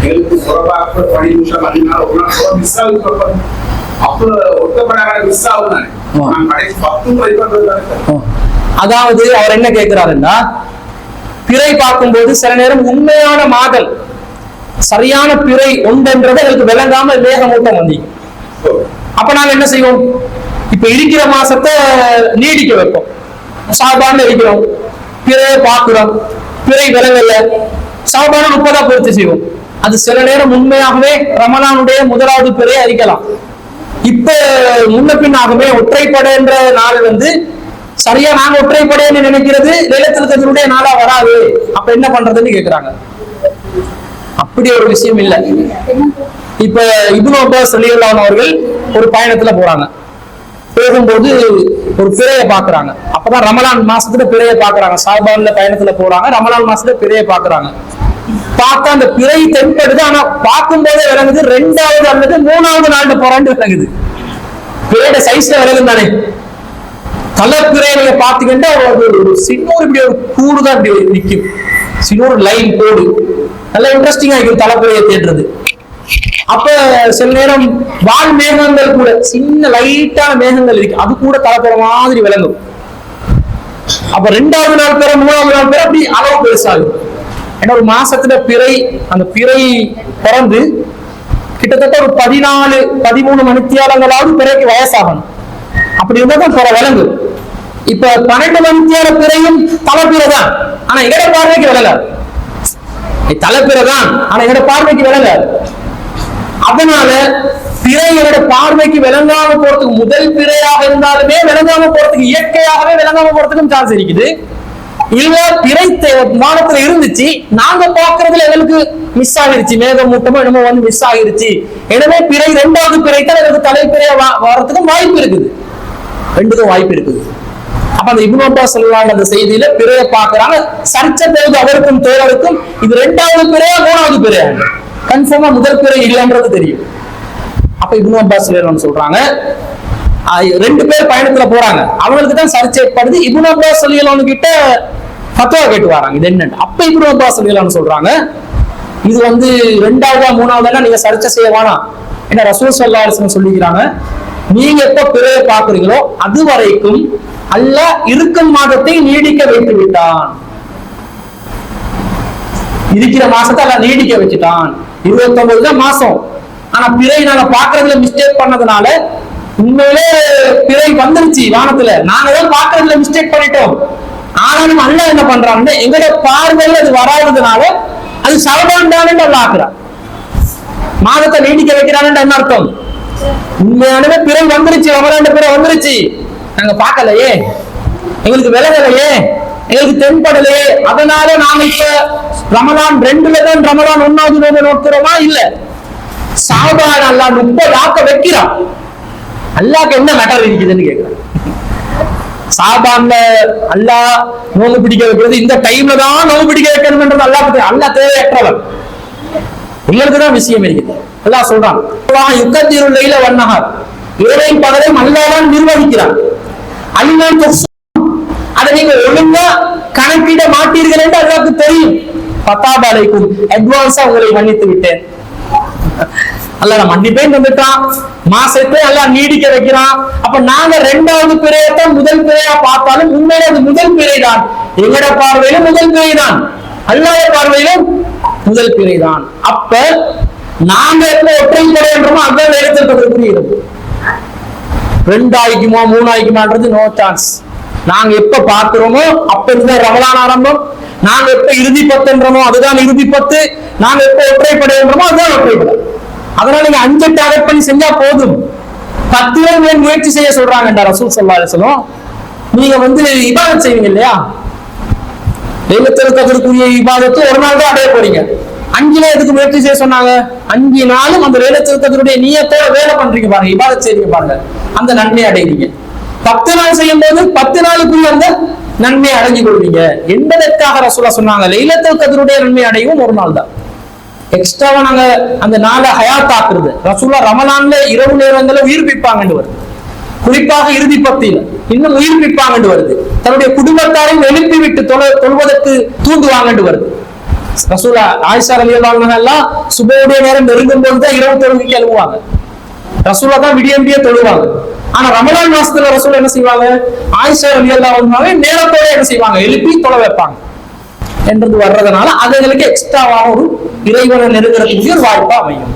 எங்களுக்கு புறப்பாக்க 10 நிமிஷம் 14 ஒரு நாள் மிஸ் ஆகுது. அப்போ ஒருத்தப்படாத மிஸ் ஆகுதானே நான் கடைசி 10 வரைக்கும். அதாவது அவர் என்ன கேட்கிறாருன்னா, பிறை பார்க்கும்போது சில நேரம் உண்மையான மாதல் சரியான பிறை ஒன்றென்றதை எங்களுக்கு விளங்காம மேகமூட்டம் வந்து அப்ப நாங்க என்ன செய்வோம்? இப்ப இருக்கிற மாசத்தை நீடிக்க வைப்போம். சாபான்னு இருக்கிறோம், பிறையை பார்க்கிறோம், பிறை விலங்கல்ல, சாபான 30 பொறுத்து செய்வோம். அது சில நேரம் உண்மையாகவே ரமலானுடைய முதலாவது பிறையை அறிக்கலாம். இப்ப முன்ன பின்னாகவே ஒற்றைப்படை என்ற நாள் வந்து சரியா நாங்க ஒற்றைப்படைன்னு நினைக்கிறது லைலத்துல் கத்ருடைய நாளா வராது. அப்ப என்ன பண்றதுன்னு கேக்குறாங்க. அப்படி ஒரு விஷயம் இல்லை. இப்ப இப்னு அப்பாஸ் ரலியல்லாஹு அன்ஹு அவர்கள் ஒரு பயணத்துல போறாங்க. போகும்போது ஒரு பிறையை பாக்குறாங்க. அப்பதான் ரமலான் மாசத்துல பிறையை பாக்குறாங்க. ஷாபான்ல பயணத்துல போறாங்க, ரமலான் மாசத்துல பிறையை பாக்குறாங்க. பார்த்தா அந்த பிறை தென்படுது. ஆனா பார்க்கும் போதே விளங்குது 2வது அல்லது 3வது நாள்ல போறான்னு விளங்குது. பிறையோட சைஸ்ல விளங்கும் தானே. கலப்பிறையை நீங்க பாத்தீங்கன்னா ஒரு சின்னூர் இப்படி ஒரு கூடு தான் இப்படி நிற்கும். சின்னூர் லைன் கோடு நல்ல இன்ட்ரெஸ்டிங்கா இருக்கும் தலைப்பிறையை தேடுறது. அப்ப சில நேரம் வால் மேகங்கள் கூட சின்ன லைட்டான மேகங்கள் இருக்கு, அது கூட தலைப்புற மாதிரி விளங்கும். அப்ப 2வது நாள் பிற 3வது நாள் பிற அப்படி அளவு பெருசாகும். ஏன்னா ஒரு மாசத்துல பிறை அந்த பிறை பிறந்து கிட்டத்தட்ட ஒரு 14-13 மணித்தியாலங்களாவது பிறைக்கு வயசாகணும். அப்படி இருந்தா தான் பிற விளங்கு. இப்ப 12 மணித்தியால பிறையும் தலைப்பிறை தான், ஆனா எங்கட பார்வைக்கு விளங்காது. தலைப்பிறை தான், ஆனா எங்கட பார்வைக்கு விளங்காது. அதனால பிறையோட பார்வைக்கு விளங்காம போறதுக்கு முதல் பிறையாக இருந்தாலுமே விளங்காம போறதுக்கு இயற்கையாகவே விளங்காம போறதுக்கும் சான்ஸ் இருக்குது. இல்ல பிறை வானத்துல இருந்துச்சு, நாங்க பாக்குறதுல எங்களுக்கு மிஸ் ஆகிருச்சு, மேகமூட்டமோ என்னமோ வந்து மிஸ் ஆகிருச்சு. எனவே பிறை 2வது பிறை தான் எங்களுக்கு தலைப்பிறையா வர்றதுக்கும் வாய்ப்பு இருக்குது. 2க்கும் வாய்ப்பு இருக்குது. அப்ப அந்த இப்னு அப்பாஸ் ஸல்லல்லாஹு அந்த செய்தியில பிறையை பாக்குறாங்க. சர்ச்சை போகுது அவருக்கும் தோழருக்கும், இது 2வது பிறையா 3வது பிறையா? கன்ஃபார்மா முதல் பிறை இல்லைன்றது தெரியும். அப்ப இப்னு அப்பாஸ் ஸல்லல்லாஹு சொல்றாங்க, 2 பேர் பயணத்துல போறாங்க, அவங்களுக்கு தான் சர்ச்சை ஏற்படுது. இப்னு அப்பாஸ் ஸல்லல்லாஹு கிட்ட ஃபத்வா கேட்டு வராங்க இது என்னன்னு. அப்ப இப்னு அப்பாஸ் ஸல்லல்லாஹு சொல்றாங்க, இது வந்து 2வது 3வது நீங்க சர்ச்சை செய்ய வேணாம். ஏன்னா ரசூல் ஸல்லல்லாஹு அலைஹி வஸல்லம் சொல்லிக்கிறாங்க, நீங்க எப்ப பிறையை பாக்குறீங்களோ அது வரைக்கும் அல்லாஹ் இருக்கும் மாதத்தை நீடிக்க வைத்து விட்டான். இருக்கிற மாசத்தை அல்லாஹ் நீடிக்க வச்சுட்டான். 29 தான் மாசம். ஆனா பிறை நாங்க பாக்குறதுல மிஸ்டேக் பண்ணதுனால உண்மையிலே பிறை வந்துருச்சு வானத்துல, நாங்க தான் பாக்குறதுல மிஸ்டேக் பண்ணிட்டோம். ஆனாலும் அல்லாஹ் என்ன பண்றாங்க, எங்களுடைய பார்வையில அது வராததுனால அது ஷாபான் தானே அல்லாஹ் ஆக்குறான். மாதத்தை நீடிக்க வைக்கிறான்னு என்ன அர்த்தம்? உண்மையானவே பிறை வந்துருச்சு, ரமலான் பிறை வந்துருச்சு, நாங்க பார்க்கலையே, எங்களுக்கு விலகலையே, எங்களுக்கு தென்படலையே. அதனால நாங்க இப்ப ரமலான் 2ல தான் ரமலான் 1வது நோன்பை நோக்கிறோமா? இல்ல, ஷாபான் அல்லாஹ் 30 ஆக்க வைக்கிறான். அல்லாஹ்க்கு என்ன மேட்டர் இருக்குதுன்னு கேக்குறான். ஷாபான்ல அல்லாஹ் நோன்பு பிடிக்க வைக்கிறது, இந்த டைம்ல தான் நோன்பு பிடிக்க வைக்கணும்ன்றது அல்லாஹ்க்கு அல்லாஹ் தேவையற்றவன். உங்களுக்கு தான் விஷயம் இருக்குது. அல்லாஹ் சொல்றான், யுக்கத்திருல் லைல வன்னஹார், இரவையும் பகலையும் அல்லாஹ் தான் நிர்வகிக்கிறான். அலிமான் அதை நீங்க ஒழுங்கா கணக்கிட மாட்டீர்கள் என்று அல்லாஹ்க்கு தெரியும். பத்தாப அலைக்கும், அட்வான்ஸா உங்களை மன்னித்து விட்டேன். அல்லாஹ் மன்னிப்பேன் வந்துட்டான், மாசத்தை அல்லாஹ் நீடிக்க வைக்கிறான். அப்ப நாங்க 2வது பிறையத்தான் முதல் பிறையா பார்த்தாலும் உண்மையில அது முதல் பிறை தான். எங்கட பார்வையிலும் முதல் பிறை தான், அல்லாஹ் பார்வையிலும் முதல் பிறை தான். அப்ப நாங்க எப்ப ஒற்றை பிறைன்றோமோ அதான் லைலத்துல் புரியுது. 2 ஆயிக்குமா 3 ஆயிக்குமான்றது நோ சான்ஸ். நாங்க எப்ப பார்க்கிறோமோ அப்ப இதுதான் ரமலான் ஆரம்பம். நாங்க எப்ப இறுதி 10 அதுதான் இறுதி 10. நாங்க எப்ப ஒற்றைப்படைன்றோமோ அதுதான் ஒற்றைப்படை. அதனால நீங்க 5 டார்கெட் பண்ணி செஞ்சா போதும். 10 பேர் முயற்சி செய்ய சொல்றாங்க ரசூல் ஸல்லல்லாஹு அலைஹி வஸல்லம். நீங்க வந்து இபாதத் செய்வீங்க இல்லையா, லைலத்துல் கத்ருக்குரிய இபாதத்து ஒரு நாள் தான் அடைய போறீங்க. 5 எதுக்கு முயற்சி செய்ய சொன்னாங்க? 5 நாளும் அந்த லைலத்துல் கத்ருடைய நியத்தோட வேலை பண்றீங்க பாருங்க, இபாதத் செய்றீங்க பாருங்க, அந்த நன்மை அடைவீங்க. 10 நாள் செய்யும் போது 10 நாளுக்குள்ள அந்த நன்மை அடைஞ்சு கொள்வீங்க என்பதற்காக ரசூலுல்லாஹ் சொன்னாங்க. லைலத்துல் கத்ருடைய நன்மை அடையும் ஒரு நாள் தான். எக்ஸ்ட்ராவா நாங்க அந்த நாளை ஹயாத் ஆக்குறது. ரசூலுல்லாஹ் ரமலான்ல இரவு நேரங்களை உயிர்ப்பிப்பாங்கன்னு வருது, குறிப்பாக இறுதி 10 இன்னும் உயிர்ப்பிப்பாங்கன்னு வருது. தன்னுடைய குடும்பத்தாரையும் எழுப்பி விட்டு தொழுவதற்கு தூண்டுவாங்கன்னு வருது. ரசூலா ஆயிஷா ரலியல்லாஹு அன்ஹா எல்லாம் சுபஹுடைய நேரம் நெருங்கும் போது தான் இரவு தொழுகைக்கு எழுவாங்க. ரசூலா தான் விடிய தொழுவாங்க. ஆனா ரமலான் மாசத்துல ரசூல் என்ன செய்வாங்க? ஆயிஷா ரலியல்லாஹு அன்ஹாவை நேரத்தோட என்ன செய்வாங்க? எழுப்பி தொழ வைப்பாங்க என்றது வர்றதுனால அது எங்களுக்கு எக்ஸ்ட்ராவாக ஒரு இறைவனை நெருங்குறதுக்கு ஒரு வாய்ப்பா அமையும்.